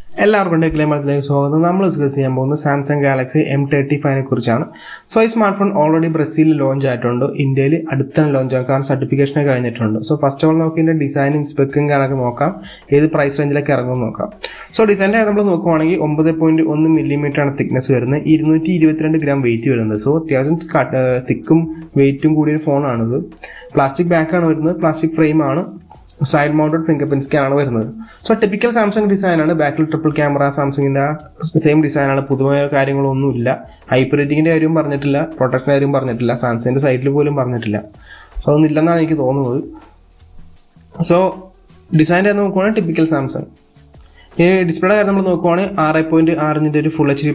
എല്ലാവർക്കും ടെക്ലേമത്തിലേക്ക് സ്വാഗതം. നമ്മൾ ഡിസ്കസ് ചെയ്യാൻ പോകുന്നത് സാംസങ് ഗാലക്സി M35 കുറിച്ചാണ്. സോ ഈ സ്മാർട്ട് ഫോൺ ഓൾറെഡി ബ്രസീലിൽ ലോഞ്ച് ആയിട്ടുണ്ട്. ഇന്ത്യയിൽ അടുത്താണ് ലോഞ്ച് ആകും, കാരണം സർട്ടിഫിക്കേഷൻ കഴിഞ്ഞിട്ടുണ്ട്. സോ ഫസ്റ്റ് ഓഫ് ഓൾ നമുക്ക് ഇതിന്റെ ഡിസൈനും സ്പെക്കും കണക്ക് നോക്കാം, ഏത് പ്രൈസ് റേഞ്ചിലേക്ക് ഇറങ്ങും നോക്കാം. സോ ഡിസൈൻ്റെ നമ്മൾ നോക്കുവാണെങ്കിൽ 9.1 മില്ലിമീറ്റർ ആണ് തിക്നെസ് വരുന്നത്, 222 ഗ്രാം വെയിറ്റ് വരുന്നത്. സോ അത്യാവശ്യം തിക്കും വെയിറ്റും കൂടിയൊരു ഫോണാണിത്. പ്ലാസ്റ്റിക് ബാക്കാണ് വരുന്നത്, പ്ലാസ്റ്റിക് ഫ്രെയിം ആണ്, side mounted finger print scan ആണ് വരുന്നത്. സോ ടിപ്പിക്കൽ സാംസങ് ഡിസൈൻ ആണ്. ബാക്കിൽ ട്രിപ്പിൾ ക്യാമറ, സാംസങ്ങിന്റെ സെയിം ഡിസൈൻ ആണ്, പുതുമായ കാര്യങ്ങളൊന്നുമില്ല. ഹൈപ്പർ റേറ്റിംഗിന്റെ കാര്യവും പറഞ്ഞിട്ടില്ല, പ്രൊട്ടക്റ്റിന്റെ കാര്യവും പറഞ്ഞിട്ടില്ല, സാംസങ്ങിന്റെ സൈറ്റിൽ പോലും പറഞ്ഞിട്ടില്ല. സോ അതൊന്നും ഇല്ലെന്നാണ് എനിക്ക് തോന്നുന്നത്. സോ ഡിസൈൻ്റെ നോക്കുവാണെങ്കിൽ ടിപ്പിക്കൽ സാംസങ്. ഈ ഡിസ്പ്ലേയുടെ കാര്യം നമ്മൾ നോക്കുവാണെങ്കിൽ 6.6 ഇഞ്ചിന്റെ ഒരു ഫുൾ HD+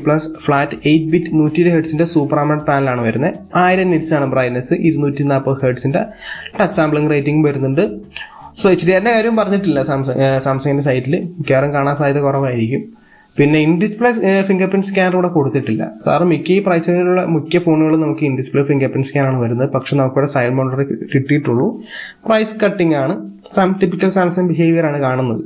ഫ്ലാറ്റ് 8-bit 120 ഹെർട്സിന്റെ സൂപ്പർ ആമോലെഡ് പാനലാണ് വരുന്നത്. 1000 നിറ്റ്സ് ആണ് ബ്രൈറ്റ്നസ്, 240 ഹെർട്സിന്റെ ടച്ച് സാമ്പിളിംഗ് റേറ്റിംഗ് വരുന്നുണ്ട്. സോ HDR കാര്യം പറഞ്ഞിട്ടില്ല സാംസങ്ങിന്റെ സൈറ്റിൽ, മിക്കവാറും കാണാൻ സാധ്യത കുറവായിരിക്കും. പിന്നെ in display finger print scanner കൂടെ കൊടുത്തിട്ടില്ല. സാറ് മിക്ക പ്രൈസിലുള്ള മിക്ക ഫോണുകളും നമുക്ക് ഇൻ ഡിസ്പ്ലേ ഫിംഗർ പ്രിന്റ് സ്കാനാണ് വരുന്നത്, പക്ഷെ നമുക്കിവിടെ സൈഡ് മൗണ്ടർ കിട്ടിയിട്ടുള്ളൂ. പ്രൈസ് കട്ടിംഗ് ആണ്, ടിപ്പിക്കൽ സാംസങ് ബിഹേവിയർ ആണ് കാണുന്നത്.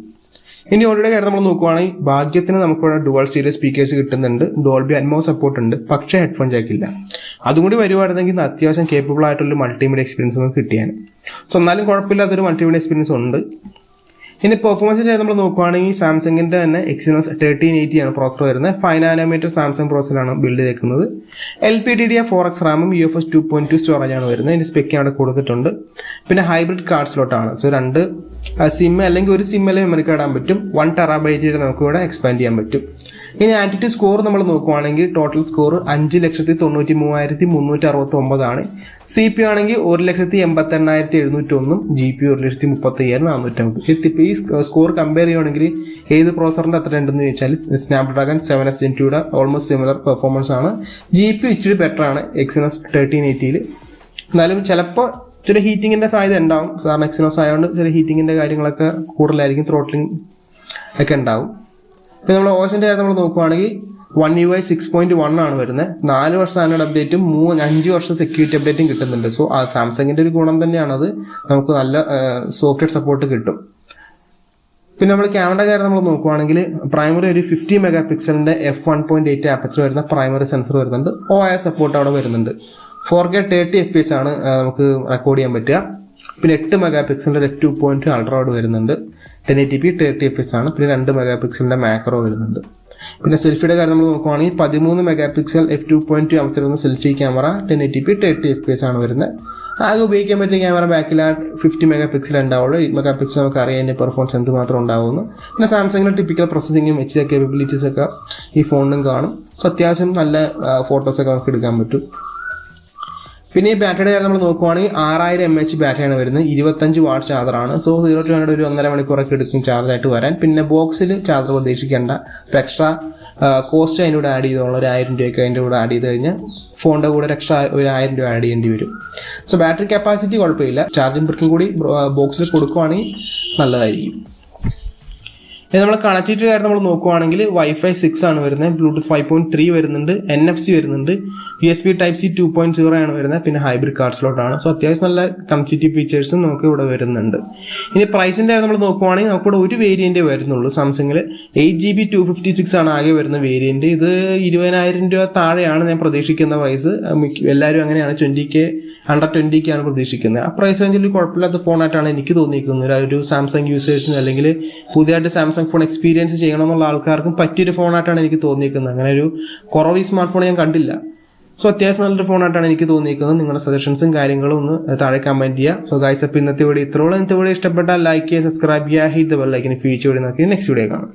ഇനി ഓൾറെഡി കാര്യം നമ്മൾ നോക്കുവാണെങ്കിൽ ഭാഗ്യത്തിന് നമുക്കിവിടെ ഡുവൽ സ്റ്റീരിയോ സ്പീക്കേഴ്സ് കിട്ടുന്നുണ്ട്, ഡോൾബി അറ്റ്മോസ് സപ്പോർട്ട് ഉണ്ട്, പക്ഷേ ഹെഡ്ഫോൺ ജാക്ക് ഇല്ല. അതും കൂടി വരുവായിരുന്നെങ്കിൽ അത്യാവശ്യം കേപ്പബിൾ ആയിട്ടുള്ള മൾട്ടിമീഡിയ എക്സ്പീരിയൻസ് നമുക്ക് കിട്ടിയാണ്. സോ എന്നാലും കുഴപ്പമില്ലാത്തൊരു മൾട്ടിമീഡിയ എക്സ്പീരിയൻസ് ഉണ്ട്. ഇനി പെർഫോമൻസിന്റെ നമ്മൾ നോക്കുവാണെങ്കിൽ സാംസങ്ങിന്റെ തന്നെ Exynos 1380 ആണ് പ്രോസസർ വരുന്നത്. 5 നാനോമീറ്റർ സാംസങ് പ്രോസസറാണ് ബിൽഡ് ചെയ്തേക്കുന്നത്. LPDDR4X റാമും UFS 2.2 സ്റ്റോറേജ് ആണ് വരുന്നത്. ഇതിന്റെ സ്പെക്ക് അവിടെ കൊടുത്തിട്ടുണ്ട്. പിന്നെ ഹൈബ്രിഡ് കാർഡ് സ്ലോട്ട് ആണ്. സോ 2 സിം അല്ലെങ്കിൽ ഒരു സിമ്മിലെ മെമ്മറി കാർഡ് ഇടാൻ പറ്റും. 1 TB വരെ നമുക്ക് ഇവിടെ എക്സ്പാൻഡ് ചെയ്യാൻ പറ്റും. ഇനി ആന്റിറ്റി സ്കോർ നമ്മൾ നോക്കുവാണെങ്കിൽ ടോട്ടൽ സ്കോർ 5,93,369 ആണ്. CPU ആണെങ്കിൽ 1,88,701, GPU 1,35,450. ഈ സ്കോർ കമ്പയർ ചെയ്യുകയാണെങ്കിൽ ഏത് പ്രോസറിന്റെ അത്ര ഉണ്ടെന്ന് ചോദിച്ചാൽ സ്നാപ്ഡ്രാഗൺ 7S Gen 2യുടെ ഓൾമോസ്റ്റ് സിമിലർ പെർഫോമൻസ് ആണ്. GPU ഇച്ചിരി ബെറ്റർ ആണ് Exynos 1380. എന്നാലും ചിലപ്പോൾ ചെറിയ ഹീറ്റിങ്ങിന്റെ സാധ്യത ഉണ്ടാവും, കാരണം Exynos ആയതുകൊണ്ട് ചെറിയ ഹീറ്റിങ്ങിന്റെ കാര്യങ്ങളൊക്കെ കൂടുതലായിരിക്കും, ത്രോട്ട്ലിംഗ് ഒക്കെ ഉണ്ടാവും. പിന്നെ നമ്മൾ OSന്റെ കാര്യം നമ്മൾ നോക്കുവാണെങ്കിൽ One UI 6.1 ആണ് വരുന്നത്. 4 വർഷം ആൻഡ്രോയിഡ് അപ്ഡേറ്റും 5 വർഷം സെക്യൂരിറ്റി അപ്ഡേറ്റും കിട്ടുന്നുണ്ട്. സോ ആ സാംസങ്ങിന്റെ ഒരു ഗുണം തന്നെയാണത്, നമുക്ക് നല്ല സോഫ്റ്റ്വെയർ സപ്പോർട്ട് കിട്ടും. പിന്നെ നമ്മൾ ക്യാമറ കാര്യം നമ്മൾ നോക്കുവാണെങ്കിൽ പ്രൈമറി ഒരു 50 മെഗാ പിക്സലിന്റെ f1.8 ആപ്പച്ചർ വരുന്ന പ്രൈമറി സെൻസർ വരുന്നുണ്ട്. OIS സപ്പോർട്ട് അവിടെ വരുന്നുണ്ട്. 4K 30 FPS ആണ് നമുക്ക് റെക്കോർഡ് ചെയ്യാൻ പറ്റുക. പിന്നെ 8 മെഗാ പിക്സലിന്റെ f2.2 അൾട്രാ വൈഡ് വരുന്നുണ്ട്. 1080p 30 FPS ആണ്. പിന്നെ 2 മെഗാ പിക്സലിന്റെ മാക്രോ വരുന്നുണ്ട്. പിന്നെ സെൽഫിയുടെ കാര്യം നമ്മൾ നോക്കുവാണെങ്കിൽ 13 മെഗാ പിക്സൽ f2.2 ആപ്പച്ചർ വരുന്ന സെൽഫി ക്യാമറ 1080p 30 FPS ആണ് വരുന്നത്. ആകെ ഉപയോഗിക്കാൻ പറ്റിയ ക്യാമറ ബാക്കിൽ 50 മെഗാ പിക്സൽ ഉണ്ടാവുള്ളൂ. 8 മെഗാ പിക്സൽ നമുക്ക് അറിയാൻ അതിന്റെ പെർഫോമൻസ് എന്ത് മാത്രം ഉണ്ടാവുന്നു. പിന്നെ സാംസങ്ങിന്റെ ടിപ്പിക്കൽ പ്രോസസ്സിങ്ങും HDR കേപ്പബിലിറ്റീസ് ഒക്കെ ഈ ഫോണിനും കാണും. സോ അത്യാവശ്യം നല്ല ഫോട്ടോസൊക്കെ നമുക്ക് എടുക്കാൻ പറ്റും. പിന്നെ ഈ ബാറ്ററിയുടെ കാര്യം നമ്മൾ നോക്കുവാണെങ്കിൽ 6000 mAh ബാറ്ററിയാണ് വരുന്നത്. 25 വാട്ട് ചാർജറാണ്. സോ 0 to 100 ഒരു 1.5 മണിക്കൂറൊക്കെ എടുക്കും ചാർജ് ആയിട്ട് വരാൻ. പിന്നെ ബോക്സിൽ ചാർജർ പ്രതീക്ഷിക്കേണ്ട, എക്സ്ട്രാ കോസ്റ്റ് അതിൻ്റെ കൂടെ ആഡ് ചെയ്തോളൂ. ഒരു 1000 രൂപയൊക്കെ അതിൻ്റെ കൂടെ ആഡ് ചെയ്ത് കഴിഞ്ഞാൽ ഫോണിൻ്റെ കൂടെ എക്സ്ട്രാ ഒരു 1000 രൂപ ആഡ് ചെയ്യേണ്ടി വരും. സോ ബാറ്ററി കപ്പാസിറ്റി കുഴപ്പമില്ല, ചാർജിങ് ബ്രിക്കും കൂടി ബോക്സിൽ കൊടുക്കുവാണെങ്കിൽ നല്ലതായിരിക്കും. ഇനി നമ്മൾ കണക്ടിവിറ്റി കാര്യം നമ്മൾ നോക്കുവാണെങ്കിൽ Wi-Fi 6 ആണ് വരുന്നത്, Bluetooth 5.3 വരുന്നുണ്ട്, NFC വരുന്നുണ്ട്, USB Type-C 2.0 ആണ് വരുന്നത്. പിന്നെ ഹൈബ്രിഡ് കാർഡ് സ്ലോട്ട് ആണ്. സോ അത്യാവശ്യം നല്ല കണക്ടിവിറ്റി ഫീച്ചേഴ്സും നമുക്ക് ഇവിടെ വരുന്നുണ്ട്. ഇനി പ്രൈസിന്റെ കാര്യം നമ്മൾ നോക്കുവാണെങ്കിൽ നമുക്കിവിടെ ഒരു വേരിയന്റേ വരുന്നുള്ളൂ. സാംസങ്ങിൽ 8GB 256 ആണ് ആകെ വരുന്ന വേരിയന്റ്. ഇത് 20,000 രൂപ താഴെയാണ് ഞാൻ പ്രതീക്ഷിക്കുന്ന പ്രൈസ്. എല്ലാവരും അങ്ങനെയാണ് 20K under 20K ആണ് പ്രതീക്ഷിക്കുന്നത്. ആ പ്രൈസ് റേഞ്ചിൽ കുഴപ്പമില്ലാത്ത ഫോണായിട്ടാണ് എനിക്ക് തോന്നിയിരിക്കുന്നത്. ഒരു സാംസങ് യൂസേഴ്സിന് അല്ലെങ്കിൽ പുതിയതായിട്ട് സാംസങ് ഫോൺ എക്സ്പീരിയൻസ് ചെയ്യണമെന്നുള്ള ആൾക്കാർക്കും പറ്റിയൊരു ഫോണായിട്ടാണ് എനിക്ക് തോന്നിയിരിക്കുന്നത്. അങ്ങനെ ഒരു കുറവ് ഈ സ്മാർട്ട് ഫോൺ ഞാൻ കണ്ടില്ല. സോ അത്യാവശ്യം നല്ലൊരു ഫോണായിട്ടാണ് എനിക്ക് തോന്നിയിരിക്കുന്നത്. നിങ്ങളുടെ സജഷൻസും കാര്യങ്ങളും ഒന്ന് താഴെ കമന്റ് ചെയ്യുക. സോ ഗൈസ്, അപ്പോൾ ഇന്നത്തെ വീഡിയോ ഇത്രയോളം. ഇന്നത്തെ വീഡിയോ ഇഷ്ടപ്പെട്ടാൽ ലൈക്ക് ചെയ്യുക, സബ്സ്ക്രൈബ് ചെയ്യുക, hit the bell icon. Future video നോക്കി നെക്സ്റ്റ് വീഡിയോ കാണാം.